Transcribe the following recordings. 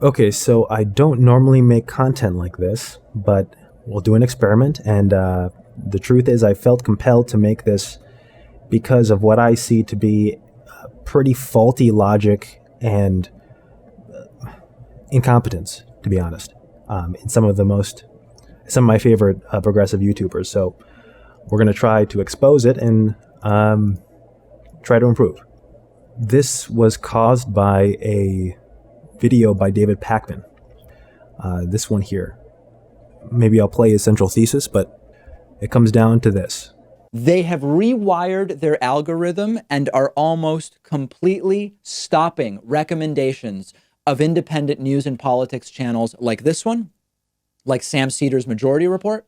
Okay, so I don't normally make content like this, but we'll do an experiment, and the truth is I felt compelled to make this because of what I see to be pretty faulty logic and incompetence, to be honest, in some of my favorite progressive YouTubers. So we're going to try to expose it and try to improve. This was caused by a video by David Pakman. This one here. Maybe I'll play his central thesis, but it comes down to this. They have rewired their algorithm and are almost completely stopping recommendations of independent news and politics channels like this one, like Sam Seder's Majority Report,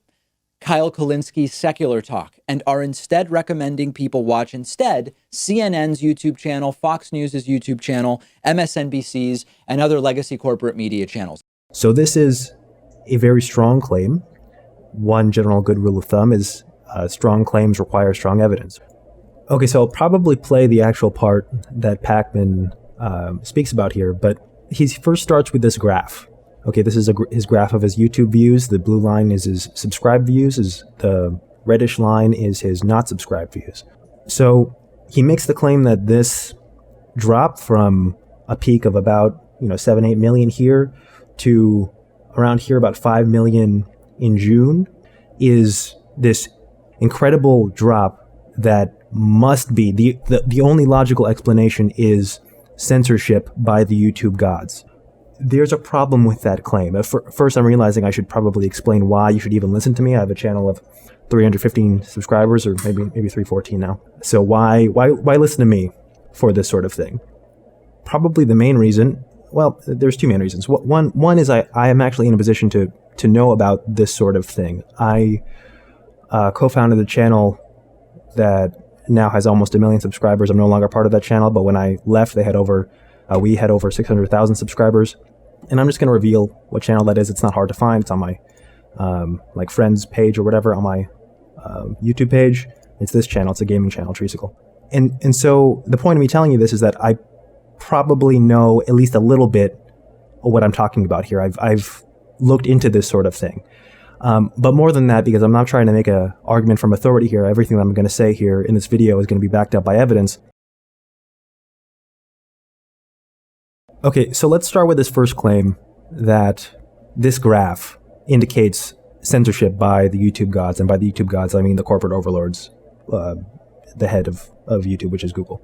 Kyle Kulinski's Secular Talk, and are instead recommending people watch instead CNN's YouTube channel, Fox News' YouTube channel, MSNBC's, and other legacy corporate media channels. So this is a very strong claim. One general good rule of thumb is strong claims require strong evidence. Okay, so I'll probably play the actual part that Pakman speaks about here, but he first starts with this graph. Okay, this is his graph of his YouTube views. The blue line is his subscribed views. The reddish line is his not subscribed views. So he makes the claim that this drop from a peak of about 7-8 million here to around here about 5 million in June is this incredible drop that must be the only logical explanation is censorship by the YouTube gods. There's a problem with that claim. First, I'm realizing I should probably explain why you should even listen to me. I have a channel of 315 subscribers, or maybe 314 now. So why listen to me for this sort of thing? Probably the main reason. Well, there's two main reasons. One is I am actually in a position to know about this sort of thing. I co-founded a channel that now has almost 1 million subscribers. I'm no longer part of that channel, but when I left, we had over 600,000 subscribers. And I'm just going to reveal what channel that is. It's not hard to find. It's on my like friends page or whatever on my YouTube page. It's this channel. It's a gaming channel, Treesicle. And so the point of me telling you this is that I probably know at least a little bit of what I'm talking about here. I've looked into this sort of thing. But more than that, because I'm not trying to make an argument from authority here, everything that I'm going to say here in this video is going to be backed up by evidence. Okay, so let's start with this first claim that this graph indicates censorship by the YouTube gods, and by the YouTube gods I mean the corporate overlords, the head of YouTube, which is Google.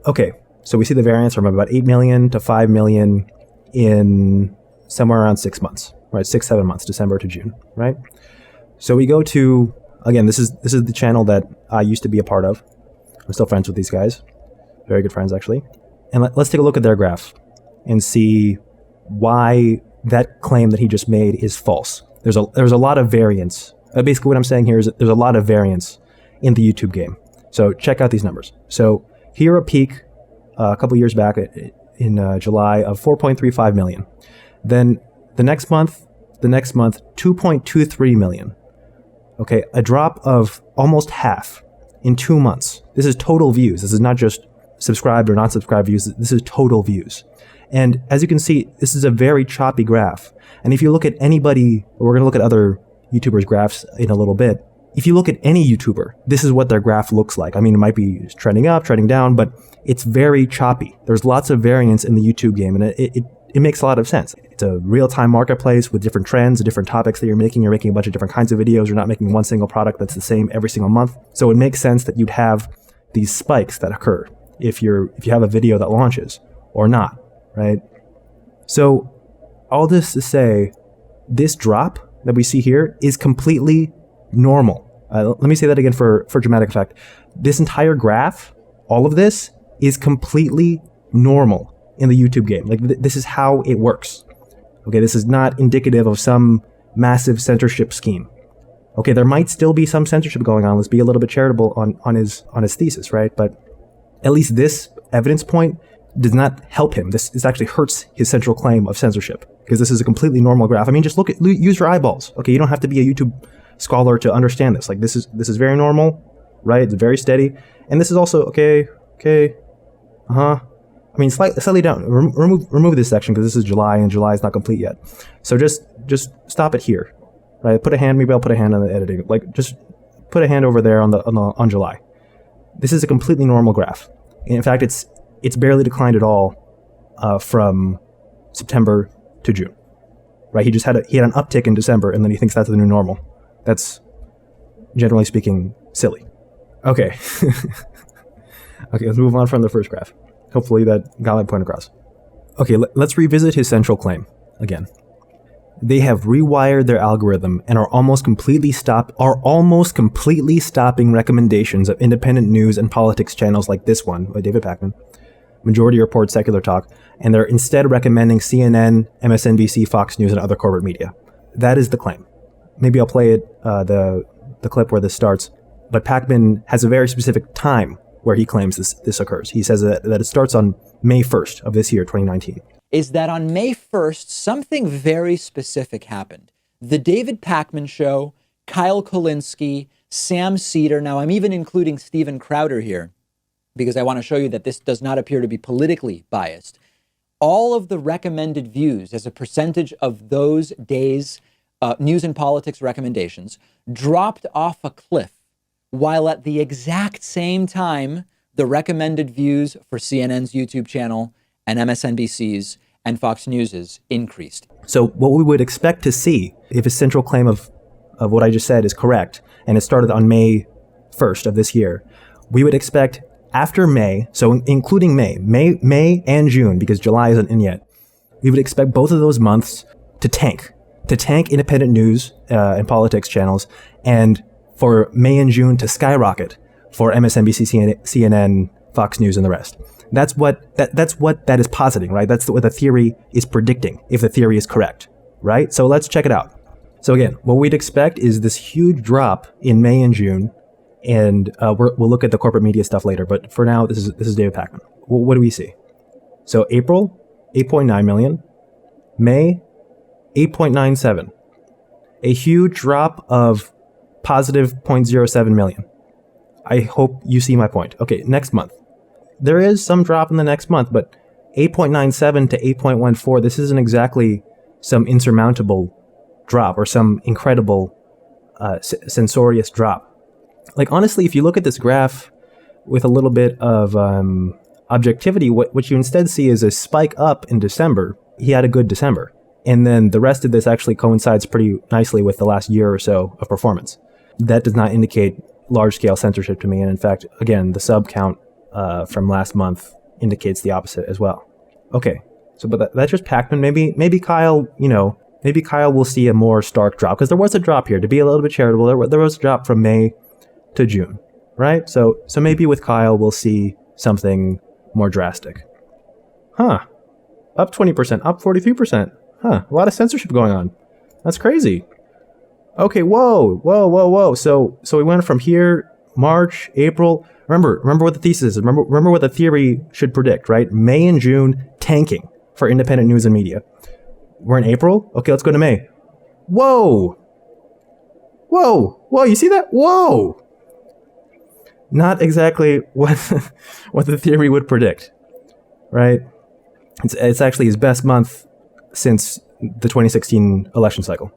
Okay, so we see the variance from about 8 million to 5 million in somewhere around 6 months, right? 6-7 months, December to June, right? So we go to, again, this is the channel that I used to be a part of. I'm still friends with these guys, very good friends actually. And let's take a look at their graph and see why that claim that he just made is false. There's a lot of variance. Basically what I'm saying here is that there's a lot of variance in the YouTube game. So check out these numbers. So here a peak a couple years back in July of 4.35 million. Then the next month, 2.23 million. Okay, a drop of almost half in 2 months. This is total views. This is not just subscribed or not subscribed views. This is total views. And as you can see, this is a very choppy graph. And if you look at anybody, we're going to look at other YouTubers' graphs in a little bit. If you look at any YouTuber, this is what their graph looks like. I mean, it might be trending up, trending down, but it's very choppy. There's lots of variance in the YouTube game, and it makes a lot of sense. It's a real-time marketplace with different trends, different topics that you're making. You're making a bunch of different kinds of videos. You're not making one single product that's the same every single month. So it makes sense that you'd have these spikes that occur if you have a video that launches or not. Right? So all this to say, this drop that we see here is completely normal. Let me say that again for dramatic effect. This entire graph, all of this, is completely normal in the YouTube game. Like this is how it works. Okay, this is not indicative of some massive censorship scheme. Okay, there might still be some censorship going on. Let's be a little bit charitable on his thesis, right? But at least this evidence point does not help him. This actually hurts his central claim of censorship, because this is a completely normal graph. I mean, just use your eyeballs. Okay, you don't have to be a YouTube scholar to understand this. Like this is very normal, right? It's very steady, and this is also okay. All I mean, slightly down. Remove this section because this is July and July is not complete yet. So just stop it here, right? Put a hand. Maybe I'll put a hand on the editing. Like just put a hand over there on July. This is a completely normal graph. In fact, it's barely declined at all from September to June, right? He had an uptick in December, and then he thinks that's the new normal. That's generally speaking silly. Okay, okay. Let's move on from the first graph. Hopefully that got my point across. Okay, let's revisit his central claim again. They have rewired their algorithm and are almost completely stopping recommendations of independent news and politics channels like this one by David Pakman, Majority Report, Secular Talk, and they're instead recommending CNN, MSNBC, Fox News, and other corporate media. That is the claim. Maybe I'll play it, the clip where this starts. But Pakman has a very specific time where he claims this occurs. He says that it starts on May 1st of this year, 2019. Is that on May 1st, something very specific happened. The David Pakman Show, Kyle Kulinski, Sam Seder. Now, I'm even including Steven Crowder here because I want to show you that this does not appear to be politically biased. All of the recommended views as a percentage of those days' news and politics recommendations dropped off a cliff, while at the exact same time, the recommended views for CNN's YouTube channel and MSNBC's and Fox News's increased. So what we would expect to see, if his central claim of what I just said is correct, and it started on May 1st of this year, we would expect after May, so including May and June, because July isn't in yet, we would expect both of those months to tank independent news and politics channels, and for May and June to skyrocket for MSNBC, CNN, Fox News, and the rest. That's what that is positing, right? That's what the theory is predicting, if the theory is correct, right? So let's check it out. So again, what we'd expect is this huge drop in May and June, and we'll look at the corporate media stuff later. But for now, this is David Pakman. What do we see? So April, 8.9 million. May, 8.97. A huge drop of positive 0.07 million. I hope you see my point. Okay, next month. There is some drop in the next month, but 8.97 to 8.14, this isn't exactly some insurmountable drop or some incredible censorious drop. Like, honestly, if you look at this graph with a little bit of objectivity, what you instead see is a spike up in December. He had a good December. And then the rest of this actually coincides pretty nicely with the last year or so of performance. That does not indicate large-scale censorship to me. And in fact, again, the sub count from last month indicates the opposite as well. Okay, so but that's just Pakman. Maybe Kyle, maybe Kyle will see a more stark drop, because there was a drop here. To be a little bit charitable, there was a drop from May to June, right? So maybe with Kyle we'll see something more drastic. Huh? Up 20%, up 43%. Huh? A lot of censorship going on. That's crazy. Okay, whoa. So we went from here, March, April. Remember what the thesis is. Remember what the theory should predict, right? May and June tanking for independent news and media. We're in April. Okay, let's go to May. Whoa. You see that? Whoa. Not exactly what the theory would predict, right? It's actually his best month since the 2016 election cycle.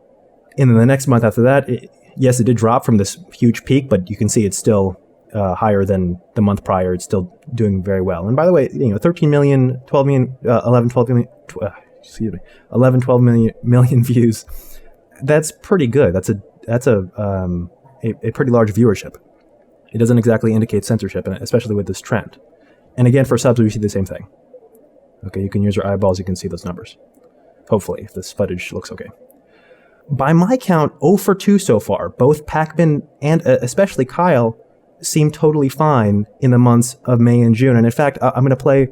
And then the next month after that, it did drop from this huge peak, but you can see it's still higher than the month prior. It's still doing very well. And by the way, 13 million, 12 million, 11, 12 million, 11, 12 million views. That's pretty good. That's a pretty large viewership. It doesn't exactly indicate censorship, especially with this trend. And again, for subs, we see the same thing. Okay, you can use your eyeballs. You can see those numbers. Hopefully, if this footage looks okay. By my count, 0 for 2 so far. Both Pakman and especially Kyle seem totally fine in the months of May and June. And in fact, I'm going to play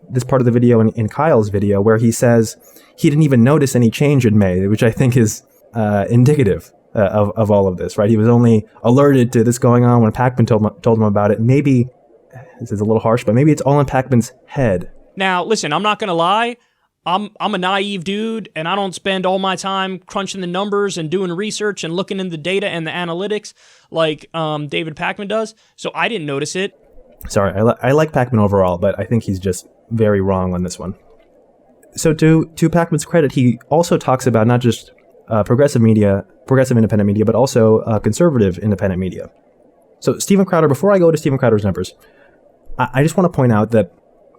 this part of the video in Kyle's video where he says he didn't even notice any change in May, which I think is indicative of all of this, right? He was only alerted to this going on when Pakman told him about it. Maybe, this is a little harsh, but maybe it's all in Pakman's head. Now, listen, I'm not going to lie. I'm a naive dude, and I don't spend all my time crunching the numbers and doing research and looking into the data and the analytics like David Pakman does, so I didn't notice it. Sorry, I like Pakman overall, but I think he's just very wrong on this one. So to Pakman's credit, he also talks about not just progressive independent media, but also conservative independent media. So Steven Crowder, before I go to Steven Crowder's numbers, I just want to point out that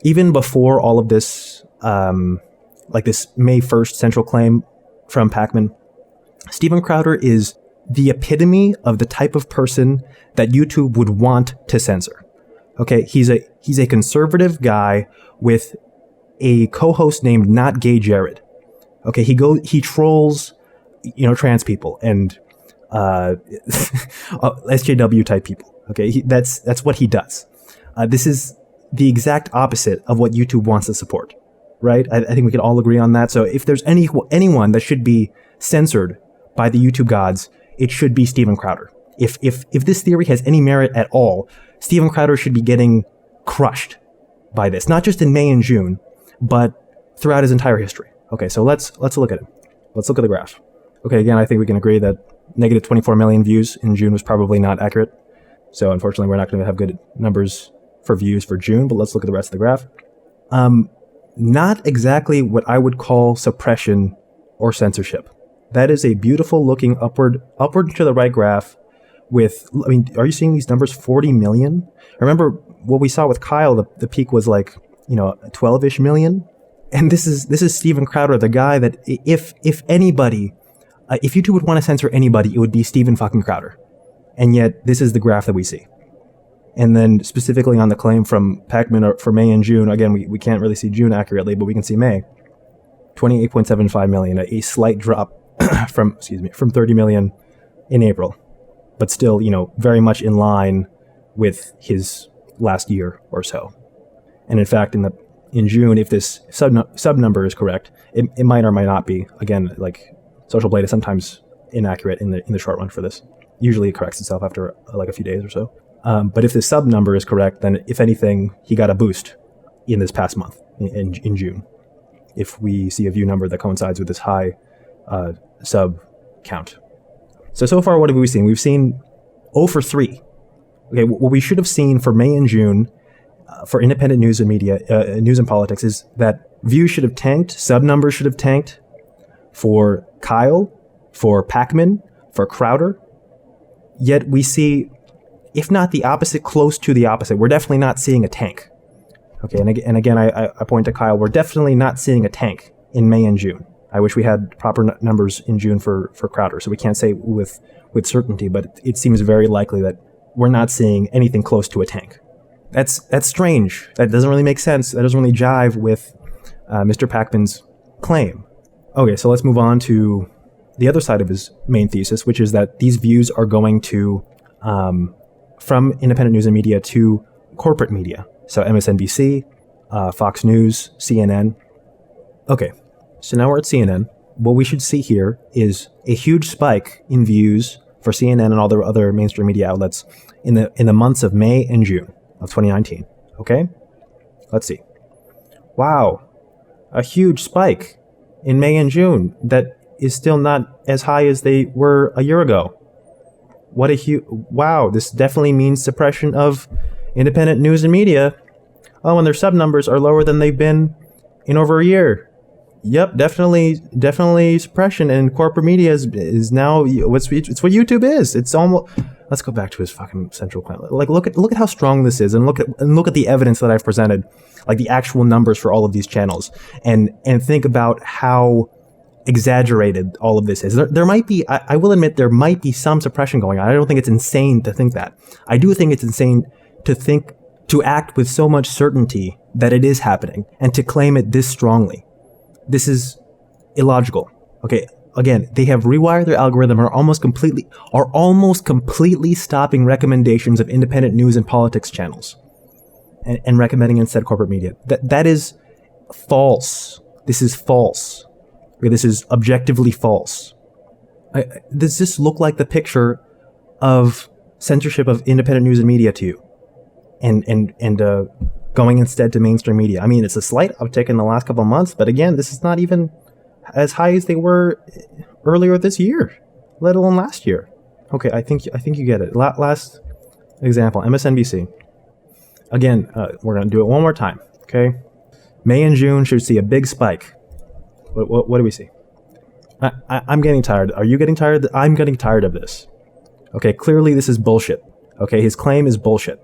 even before all of this, like this May 1st central claim from Pakman, Steven Crowder is the epitome of the type of person that YouTube would want to censor. Okay, he's a conservative guy with a co-host named Not Gay Jared. Okay, he trolls, trans people and SJW type people. Okay, that's what he does. This is the exact opposite of what YouTube wants to support, right? I think we can all agree on that. So if there's anyone that should be censored by the YouTube gods, it should be Steven Crowder. If this theory has any merit at all, Steven Crowder should be getting crushed by this, not just in May and June, but throughout his entire history. Okay, so let's look at it. Let's look at the graph. Okay, again, I think we can agree that negative 24 million views in June was probably not accurate. So unfortunately, we're not going to have good numbers for views for June, but let's look at the rest of the graph. Not exactly what I would call suppression or censorship. That is a beautiful looking upward to the right graph with, are you seeing these numbers? 40 million? Remember what we saw with Kyle, the peak was like, 12-ish million. And this is Steven Crowder, the guy that if anybody, if YouTube would want to censor anybody, it would be Steven fucking Crowder. And yet this is the graph that we see. And then specifically on the claim from Pakman for May and June, again, we can't really see June accurately, but we can see May. 28.75 million, a slight drop from 30 million in April, but still, very much in line with his last year or so. And in fact, in June, if this sub number is correct, it might or might not be. Again, like Social Blade is sometimes inaccurate in the short run for this. Usually it corrects itself after like a few days or so. But if the sub number is correct, then if anything, he got a boost in this past month in June. If we see a view number that coincides with this high sub count. So far, what have we seen? We've seen 0 for 3. Okay, what we should have seen for May and June for independent news and media, news and politics, is that views should have tanked, sub numbers should have tanked for Kyle, for Pakman, for Crowder. Yet we see, if not the opposite, close to the opposite. We're definitely not seeing a tank. Okay, and again, I point to Kyle. We're definitely not seeing a tank in May and June. I wish we had proper numbers in June for Crowder, so we can't say with certainty, but it seems very likely that we're not seeing anything close to a tank. That's strange. That doesn't really make sense. That doesn't really jive with Mr. Pakman's claim. Okay, so let's move on to the other side of his main thesis, which is that these views are going to from independent news and media to corporate media. So MSNBC, Fox News, CNN. Okay, so now we're at CNN. What we should see here is a huge spike in views for CNN and all the other mainstream media outlets in the months of May and June of 2019. Okay? Let's see. Wow. A huge spike in May and June that is still not as high as they were a year ago. What a huge... Wow, this definitely means suppression of independent news and media. Oh, and their sub numbers are lower than they've been in over a year. Yep, definitely suppression, and corporate media is now it's what YouTube is. It's almost... Let's go back to his fucking central plan. Like, look at how strong this is, and look at the evidence that I've presented, like the actual numbers for all of these channels, and think about how exaggerated all of this is. There might be, I will admit, there might be some suppression going on. I don't think it's insane to think that. I do think it's insane to act with so much certainty that it is happening, and to claim it this strongly. This is illogical. Okay, again, they have rewired their algorithm, are almost completely stopping recommendations of independent news and politics channels, and recommending instead corporate media. That is false. This is false. Okay, this is objectively false. Does this look like the picture of censorship of independent news and media to you? And going instead to mainstream media. I mean, it's a slight uptick in the last couple of months, but again, this is not even as high as they were earlier this year, let alone last year. Okay, I think you get it. Last example, MSNBC. Again, we're going to do it one more time, okay? May and June should see a big spike. What do we see? I'm getting tired. Are you getting tired? I'm getting tired of this. Okay, clearly this is bullshit. Okay, his claim is bullshit.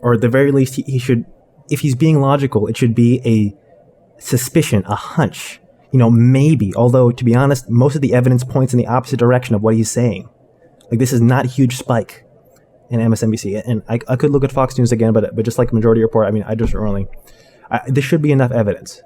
Or at the very least, he should, if he's being logical, it should be a suspicion, a hunch. Maybe. Although, to be honest, most of the evidence points in the opposite direction of what he's saying. Like, this is not a huge spike in MSNBC. And I could look at Fox News again, but just like Majority Report, this should be enough evidence.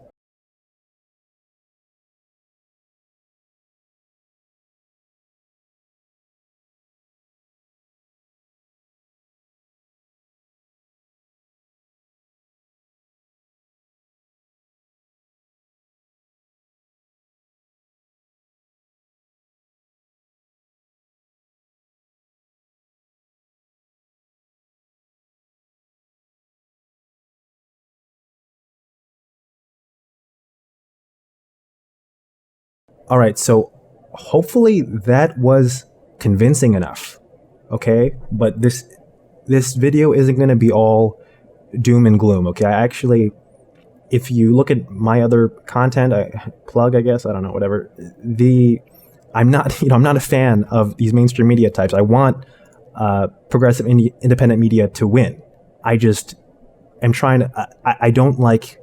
All right, so hopefully that was convincing enough, okay? But this video isn't going to be all doom and gloom, okay? If you look at my other content, I don't know, whatever. I'm not a fan of these mainstream media types. I want progressive independent media to win. I just am trying to. I don't like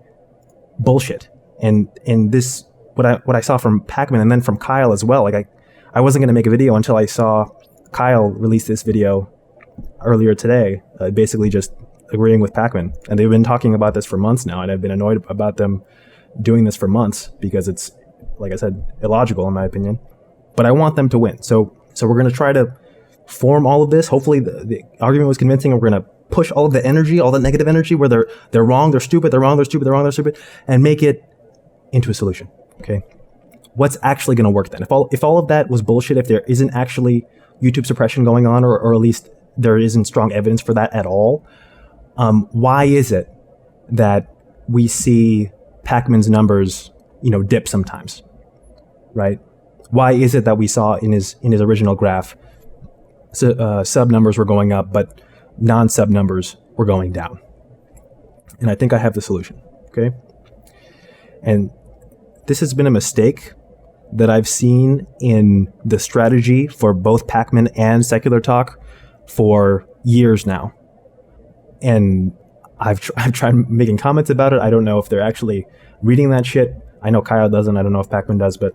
bullshit, and this. What I saw from Pakman and then from Kyle as well. Like I wasn't going to make a video until I saw Kyle release this video earlier today, basically just agreeing with Pakman. And they've been talking about this for months now, and I've been annoyed about them doing this for months because it's, like I said, illogical in my opinion. But I want them to win. So we're going to try to form all of this. Hopefully the argument was convincing, and we're going to push all of the energy, all the negative energy where they're wrong, they're stupid, they're wrong, they're stupid, they're wrong, they're stupid, and make it into a solution. Okay, what's actually going to work then? If all of that was bullshit, if there isn't actually YouTube suppression going on, or at least there isn't strong evidence for that at all, why is it that we see Pakman's numbers, dip sometimes, right? Why is it that we saw in his original graph, sub numbers were going up, but non-sub numbers were going down? And I think I have the solution. Okay, and this has been a mistake that I've seen in the strategy for both Pakman and Secular Talk for years now. And I've tried making comments about it. I don't know if they're actually reading that shit. I know Kyle doesn't. I don't know if Pakman does, but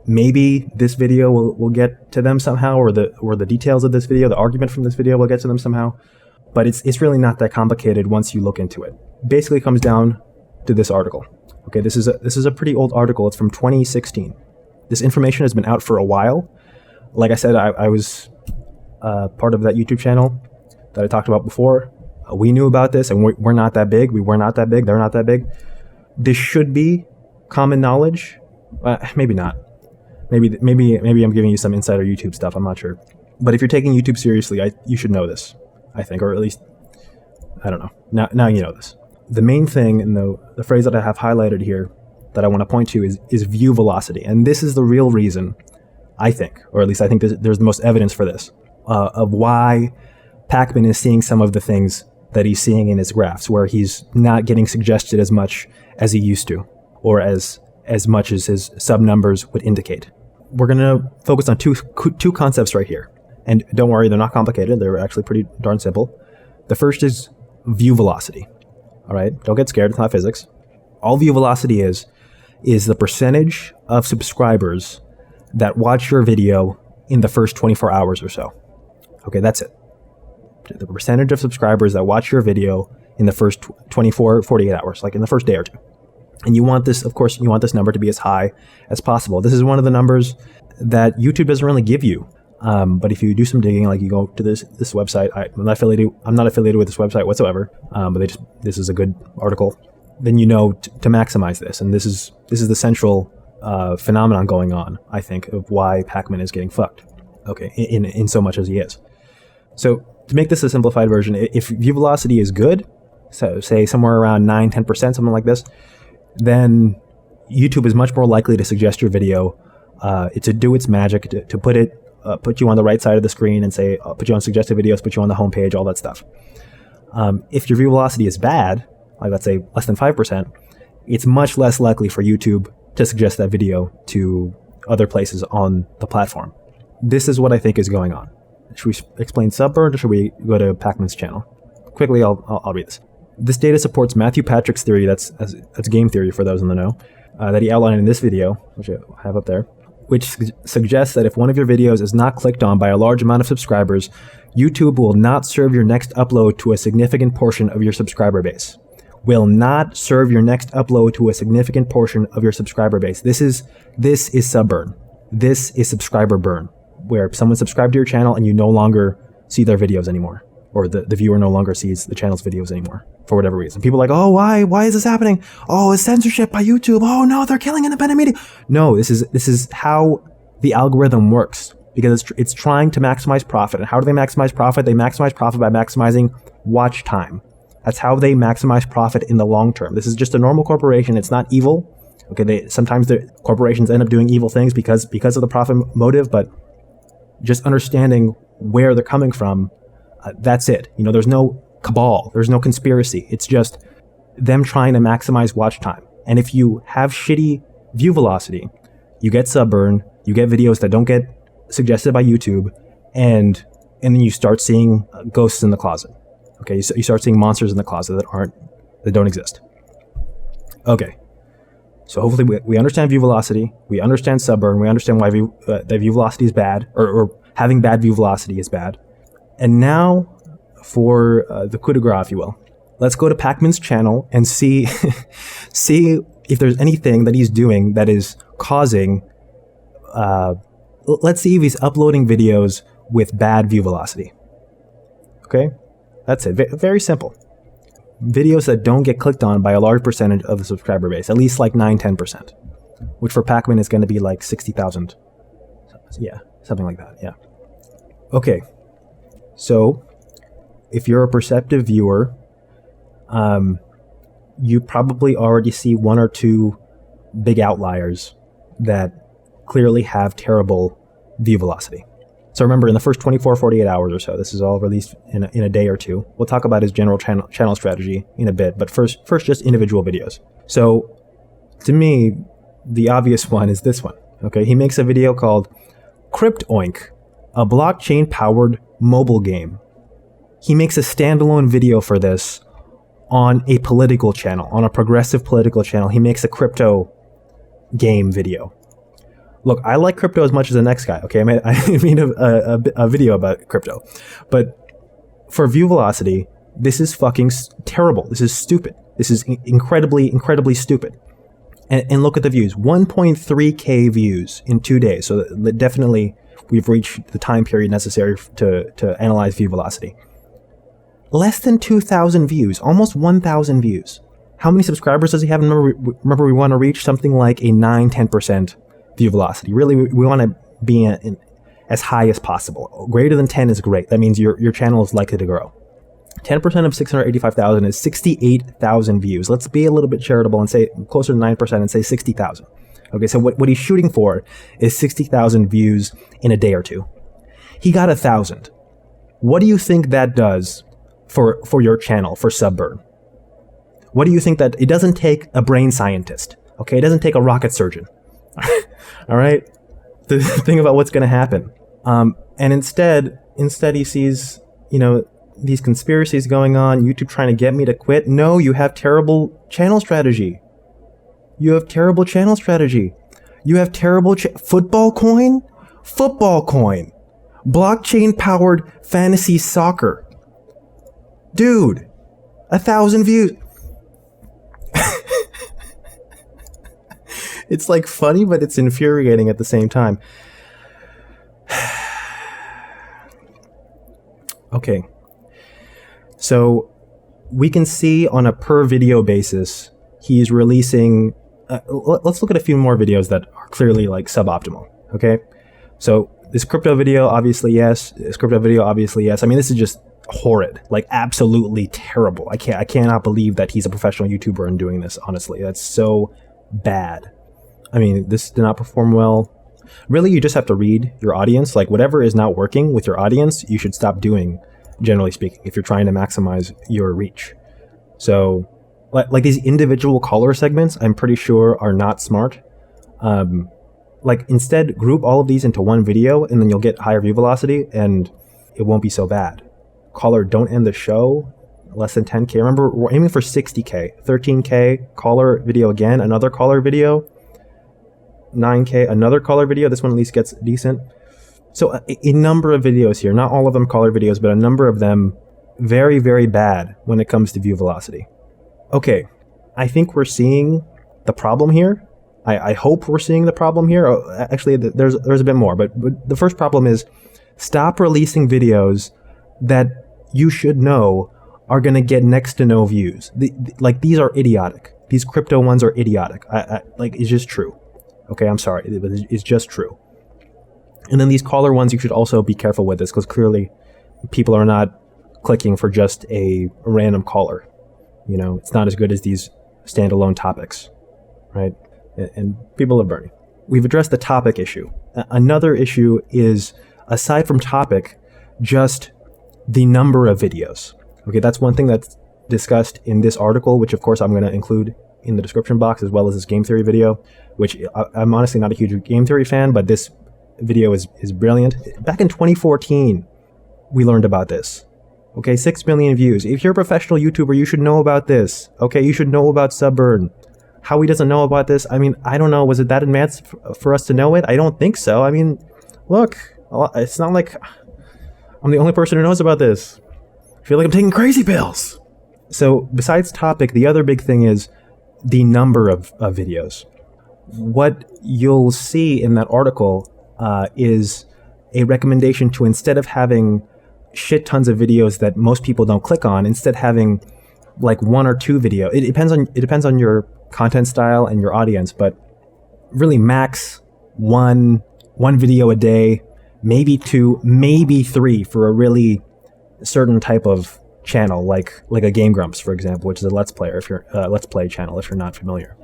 maybe this video will get to them somehow, or the details of this video, the argument from this video will get to them somehow. But it's really not that complicated once you look into it. Basically, it comes down to this article. Okay, this is a pretty old article. It's from 2016. This information has been out for a while. Like I said, I was part of that YouTube channel that I talked about before. We knew about this, and we're not that big. We were not that big. They're not that big. This should be common knowledge. Maybe not. Maybe I'm giving you some insider YouTube stuff. I'm not sure. But if you're taking YouTube seriously, you should know this, I think, or at least, I don't know. Now you know this. The main thing, and the phrase that I have highlighted here that I want to point to is view velocity. And this is the real reason, I think, or at least I think there's the most evidence for this, of why Pakman is seeing some of the things that he's seeing in his graphs, where he's not getting suggested as much as he used to, or as much as his sub numbers would indicate. We're going to focus on two concepts right here. And don't worry, they're not complicated. They're actually pretty darn simple. The first is view velocity. All right, don't get scared. It's not physics. All view velocity is the percentage of subscribers that watch your video in the first 24 hours or so. Okay, that's it. The percentage of subscribers that watch your video in the first 24, 48 hours, like in the first day or two. And you want this, of course, you want this number to be as high as possible. This is one of the numbers that YouTube doesn't really give you. But if you do some digging, like you go to this website, I'm not affiliated with this website whatsoever. But this is a good article. Then you know to maximize this, and this is the central phenomenon going on, I think, of why Pakman is getting fucked. Okay, in so much as he is. So to make this a simplified version, if view velocity is good, so say somewhere around 9-10%, something like this, then YouTube is much more likely to suggest your video, to do its magic, to put you on the right side of the screen and say, put you on suggested videos, put you on the homepage, all that stuff. If your view velocity is bad, like let's say less than 5%, it's much less likely for YouTube to suggest that video to other places on the platform. This is what I think is going on. Should we explain subburn, or should we go to Pakman's channel? Quickly, I'll read this. This data supports Matthew Patrick's theory, that's game theory for those in the know, that he outlined in this video, which I have up there, which suggests that if one of your videos is not clicked on by a large amount of subscribers, YouTube will not serve your next upload to a significant portion of your subscriber base. Will not serve your next upload to a significant portion of your subscriber base. This is subburn. This is subscriber burn, where someone subscribed to your channel and you no longer see their videos anymore, or the viewer no longer sees the channel's videos anymore for whatever reason. People are like, oh, why is this happening? Oh, it's censorship by YouTube. Oh no, they're killing independent media. No, this is how the algorithm works, because it's trying to maximize profit. And how do they maximize profit? They maximize profit by maximizing watch time. That's how they maximize profit in the long term. This is just a normal corporation. It's not evil. Okay, sometimes the corporations end up doing evil things because of the profit motive, but just understanding where they're coming from, that's it. You know, there's no cabal, there's no conspiracy. It's just them trying to maximize watch time. And if you have shitty view velocity, you get subburn, you get videos that don't get suggested by YouTube, and then you start seeing ghosts in the closet. Okay, you start seeing monsters in the closet that don't exist. Okay, so hopefully we understand view velocity, we understand subburn, we understand why that view velocity is bad, or having bad view velocity is bad. And now for the coup de grace, if you will. Let's go to Pakman's channel and see if there's anything that he's doing that is causing. Let's see if he's uploading videos with bad view velocity. Okay, that's it. Very simple. Videos that don't get clicked on by a large percentage of the subscriber base, at least like 9-10%, which for Pakman is going to be like 60,000. Yeah, something like that. Yeah. Okay. So, if you're a perceptive viewer, you probably already see one or two big outliers that clearly have terrible view velocity. So remember, in the first 24, 48 hours or so, this is all released in a day or two. We'll talk about his general channel strategy in a bit, but first just individual videos. So, to me, the obvious one is this one. Okay, he makes a video called Cryptoink, a blockchain-powered mobile game. He makes a standalone video for this on a political channel, on a progressive political channel. He makes a crypto game video. Look, I like crypto as much as the next guy, okay? I made a video about crypto. But for view velocity, this is fucking terrible. This is stupid. This is incredibly, incredibly stupid. And look at the views. 1.3K views in 2 days. So definitely we've reached the time period necessary to analyze view velocity. Less than 2,000 views, almost 1,000 views. How many subscribers does he have? Remember, we want to reach something like a 9-10% view velocity. Really, we want to be as high as possible. Greater than 10 is great. That means your channel is likely to grow. 10% of 685,000 is 68,000 views. Let's be a little bit charitable and say closer to 9% and say 60,000. Okay, so what he's shooting for is 60,000 views in a day or two. He got 1,000. What do you think that does for your channel, for subburn? What do you think that it doesn't take a brain scientist? Okay, it doesn't take a rocket surgeon. All right, to think about what's going to happen. And instead he sees, these conspiracies going on, YouTube trying to get me to quit. No, you have terrible channel strategy. You have terrible channel strategy. You have terrible football coin, blockchain powered fantasy soccer. Dude, 1,000 views. It's like funny, but it's infuriating at the same time. Okay. So we can see on a per video basis, he's releasing, let's look at a few more videos that are clearly like suboptimal. Okay. So this crypto video, obviously, yes. This crypto video, obviously, yes. I mean, this is just horrid, like absolutely terrible. I cannot believe that he's a professional YouTuber and doing this. Honestly, that's so bad. I mean, this did not perform well. Really, you just have to read your audience. Like whatever is not working with your audience, you should stop doing, generally speaking, if you're trying to maximize your reach. So Like these individual caller segments, I'm pretty sure are not smart. Like instead, group all of these into one video, and then you'll get higher view velocity, and it won't be so bad. Caller, don't end the show. Less than 10K. Remember, we're aiming for 60K. 13K, caller video again, another caller video. 9K, another caller video. This one at least gets decent. So a number of videos here, not all of them caller videos, but a number of them very, very bad when it comes to view velocity. Okay, I think we're seeing the problem here. I hope we're seeing the problem here. Oh, actually, there's a bit more, but the first problem is stop releasing videos that you should know are going to get next to no views. Like, these are idiotic. These crypto ones are idiotic. Like, it's just true. Okay, I'm sorry. It's just true. And then these caller ones, you should also be careful with this, because clearly people are not clicking for just a random caller. You know, it's not as good as these standalone topics, right? And people are burning. We've addressed the topic issue. Another issue is, aside from topic, just the number of videos. Okay, that's one thing that's discussed in this article, which of course I'm going to include in the description box, as well as this game theory video, which I'm honestly not a huge game theory fan, but this video is brilliant. Back in 2014, we learned about this. Okay, 6 million views. If you're a professional YouTuber, you should know about this. Okay, you should know about Subburn. How he doesn't know about this, I mean, I don't know. Was it that advanced for us to know it? I don't think so. I mean, look, it's not like I'm the only person who knows about this. I feel like I'm taking crazy pills. So besides topic, the other big thing is the number of videos. What you'll see in that article is a recommendation to, instead of having shit tons of videos that most people don't click on, instead having like 1 or 2 video. It depends on your content style and your audience, but really max one video a day, maybe 2, maybe 3 for a really certain type of channel, like a Game Grumps, for example, which is a let's play channel if you're not familiar.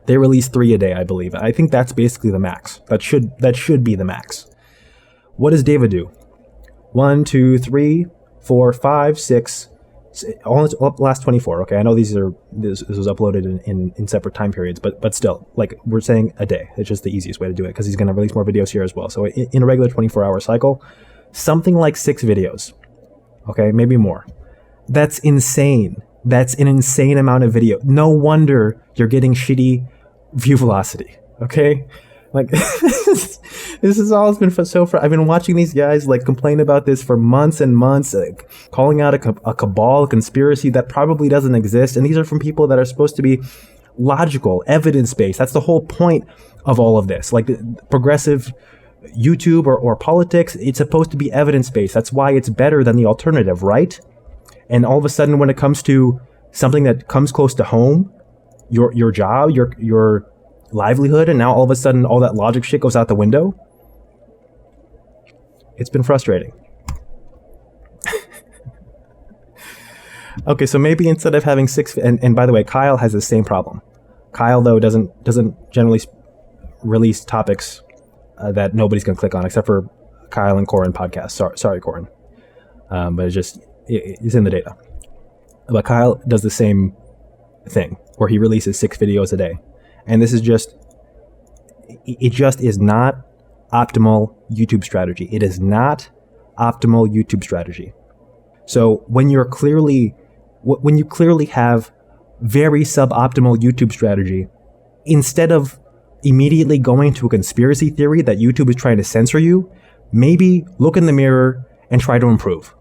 They release 3 a day, I believe. I think that's basically the max. That should be the max. What does David do? 1, 2, 3, 4, 5, 6, all last 24. Okay, I know this was uploaded in separate time periods, but still, like, we're saying a day. It's just the easiest way to do it, because he's going to release more videos here as well. So in a regular 24-hour cycle, something like 6 videos. Okay, maybe more. That's insane. That's an insane amount of video. No wonder you're getting shitty view velocity. Okay, like this is all it's been so far. I've been watching these guys like complain about this for months and months, like, calling out a cabal, a conspiracy that probably doesn't exist. And these are from people that are supposed to be logical, evidence-based. That's the whole point of all of this. Like, the progressive YouTube or politics, it's supposed to be evidence-based. That's why it's better than the alternative, right? And all of a sudden, when it comes to something that comes close to home, your job, your livelihood, and now all of a sudden all that logic shit goes out the window. It's been frustrating. Okay, so maybe instead of having 6, and by the way, Kyle has the same problem. Kyle, though, doesn't generally release topics that nobody's gonna click on, except for Kyle and Corin podcasts. Sorry, Corin, but it's in the data. But Kyle does the same thing, where he releases 6 videos a day. And this is just is not optimal YouTube strategy. It is not optimal YouTube strategy. So when you clearly have very suboptimal YouTube strategy, instead of immediately going to a conspiracy theory that YouTube is trying to censor you, maybe look in the mirror and try to improve.